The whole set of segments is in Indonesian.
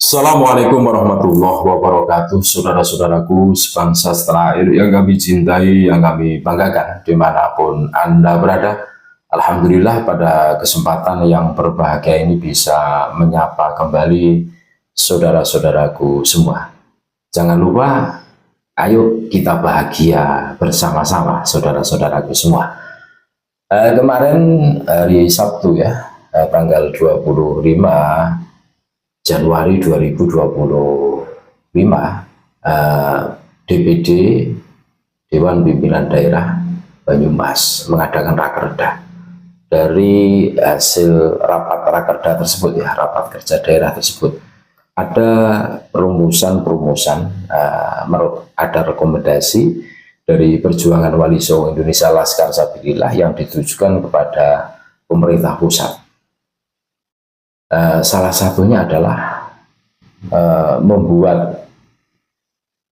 Assalamualaikum warahmatullahi wabarakatuh, saudara-saudaraku sebangsa setanah air yang kami cintai, yang kami banggakan dimanapun Anda berada. Alhamdulillah pada kesempatan yang berbahagia ini bisa menyapa kembali saudara-saudaraku semua. Jangan lupa, ayo kita bahagia bersama-sama saudara-saudaraku semua. Kemarin hari Sabtu ya, tanggal 25 Januari 2025, DPD Dewan Pimpinan Daerah Banyumas mengadakan rakerda. Dari hasil rapat rakerda tersebut ya, rapat kerja daerah tersebut, ada perumusan, ada rekomendasi dari Perjuangan Wali Songo Indonesia Laskar Sabilillah yang ditujukan kepada pemerintah pusat. Salah satunya adalah membuat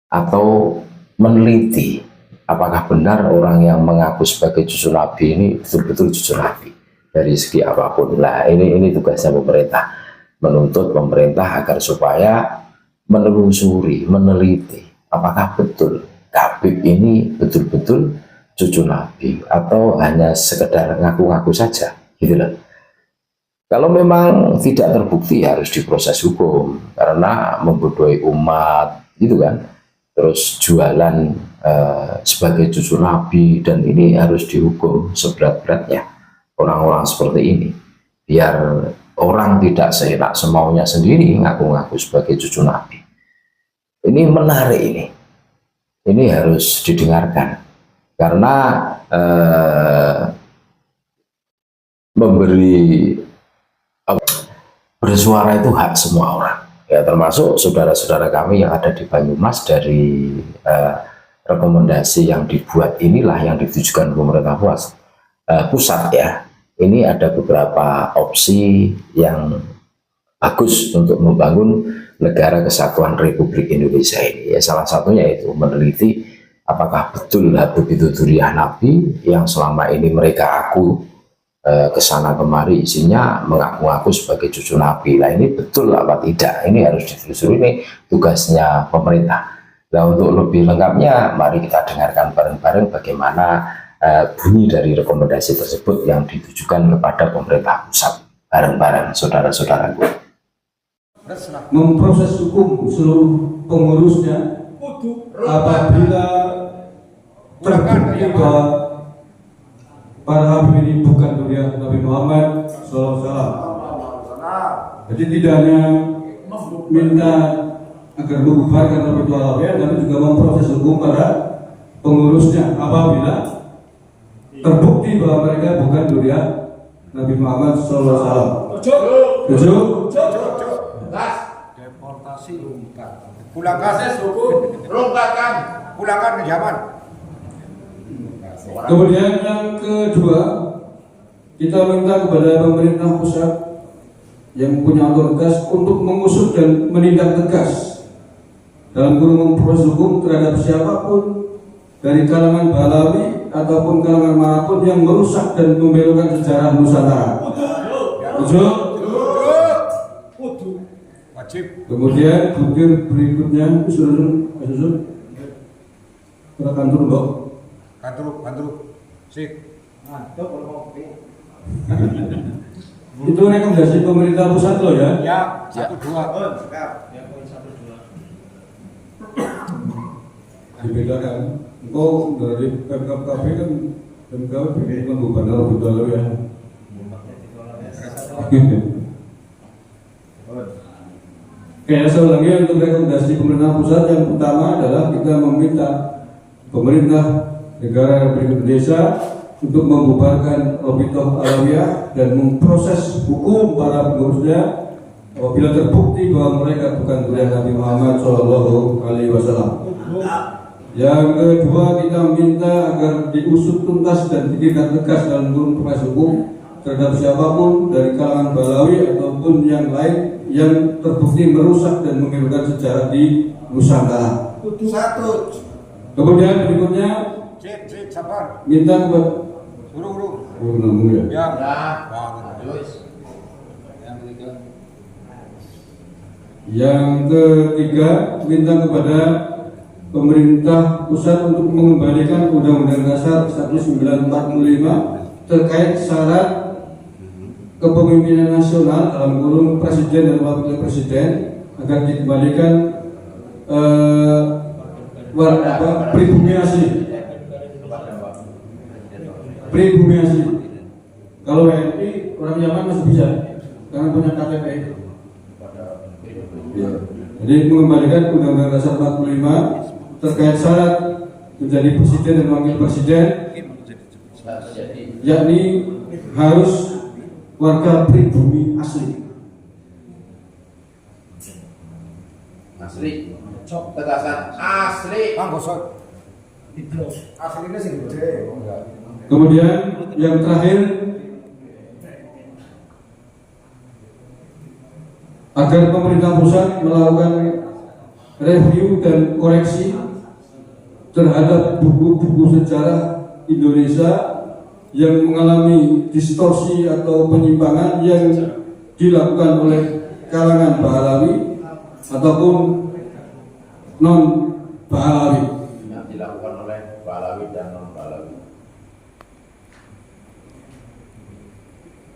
atau meneliti apakah benar orang yang mengaku sebagai cucu Nabi ini betul-betul cucu Nabi dari segi apapun. Nah, ini tugasnya pemerintah, menuntut pemerintah agar supaya menelusuri, meneliti apakah betul Habib ini betul-betul cucu Nabi atau hanya sekedar ngaku-ngaku saja, gitu loh. Kalau memang tidak terbukti harus diproses hukum karena membodohi umat, gitu kan. Terus jualan sebagai cucu Nabi, dan ini harus dihukum seberat-beratnya orang-orang seperti ini. Biar orang tidak seenak semaunya sendiri ngaku-ngaku sebagai cucu Nabi. Ini menarik ini. Ini harus didengarkan karena bersuara itu hak semua orang ya, termasuk saudara-saudara kami yang ada di Banyumas. Dari rekomendasi yang dibuat inilah yang ditujukan pemerintah pusat ya, ini ada beberapa opsi yang bagus untuk membangun negara kesatuan Republik Indonesia ini ya. Salah satunya itu meneliti apakah betul Habib itu dzurriyyah Nabi yang selama ini mereka kesana kemari isinya mengaku-ngaku sebagai cucu Nabi. Nah, ini betul apa tidak? Ini harus ditelusuri, ini tugasnya pemerintah. Nah, untuk lebih lengkapnya mari kita dengarkan bareng-bareng bagaimana bunyi dari rekomendasi tersebut yang ditujukan kepada pemerintah pusat. Bareng-bareng saudara-saudaraku. Memproses hukum seluruh pengurusnya apabila terbukti bahwa para Habib ini bukan dzurriyyah Nabi Muhammad SAW. Jadi tidak hanya minta agar membubarkan Habib Alawiyah, tapi juga memproses hukum para pengurusnya apabila terbukti bahwa mereka bukan dzurriyyah Nabi Muhammad SAW. Tujuh. Deportasi pulangkan hukum, pulangkan ke zaman. Kemudian yang kedua, kita minta kepada pemerintah pusat yang punya otoritas untuk mengusut dan menindak tegas dalam kurung memproses hukum terhadap siapapun dari kalangan Balawi ataupun kalangan manapun yang merusak dan membelokkan sejarah Nusantara. Wajib. Kemudian butir berikutnya susun kantor Mbak. Kantor, sip. Itu rekomendasi pemerintah pusat loh ya. Ya, 1-2. Dibedakan. Engkau dari Pemkab KB kan Pemkab bukan gubernur betul ya. Kayak saya lagi untuk rekomendasi pemerintah pusat, yang pertama adalah kita meminta pemerintah negara Republik Indonesia untuk membubarkan Rabithah Alawiyah dan memproses hukum para pengurusnya apabila terbukti bahwa mereka bukan dzurriyyah Nabi Muhammad SAW. Yang kedua, kita minta agar diusut tuntas dan ditindak tegas dalam kurun proses hukum terhadap siapapun dari kalangan Balawi ataupun yang lain yang terbukti merusak dan membelokkan sejarah di Nusantara. Kemudian berikutnya, sabar. minta kepada Guru. Ya. Yang ketiga, minta kepada pemerintah pusat untuk mengembalikan Undang-Undang Dasar 1945 terkait syarat kepemimpinan nasional dalam kurung presiden dan wakil presiden agar dikembalikan pribumi asli. Pribumi asli. Kalau WNI orang Yaman masih bisa karena punya KTP. Ya. Jadi mengembalikan Undang-Undang Dasar 45 terkait syarat menjadi presiden dan wakil presiden, yakni harus warga pribumi asli. Asli, cok tegasan asli. Bang gosok. Aslinya sih gede. Kemudian yang terakhir, agar pemerintah pusat melakukan review dan koreksi terhadap buku-buku sejarah Indonesia yang mengalami distorsi atau penyimpangan yang dilakukan oleh kalangan Pahlawi ataupun non Pahlawi. Yang dilakukan oleh Pahlawi dan non Pahlawi.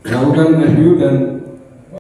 Melakukan review dan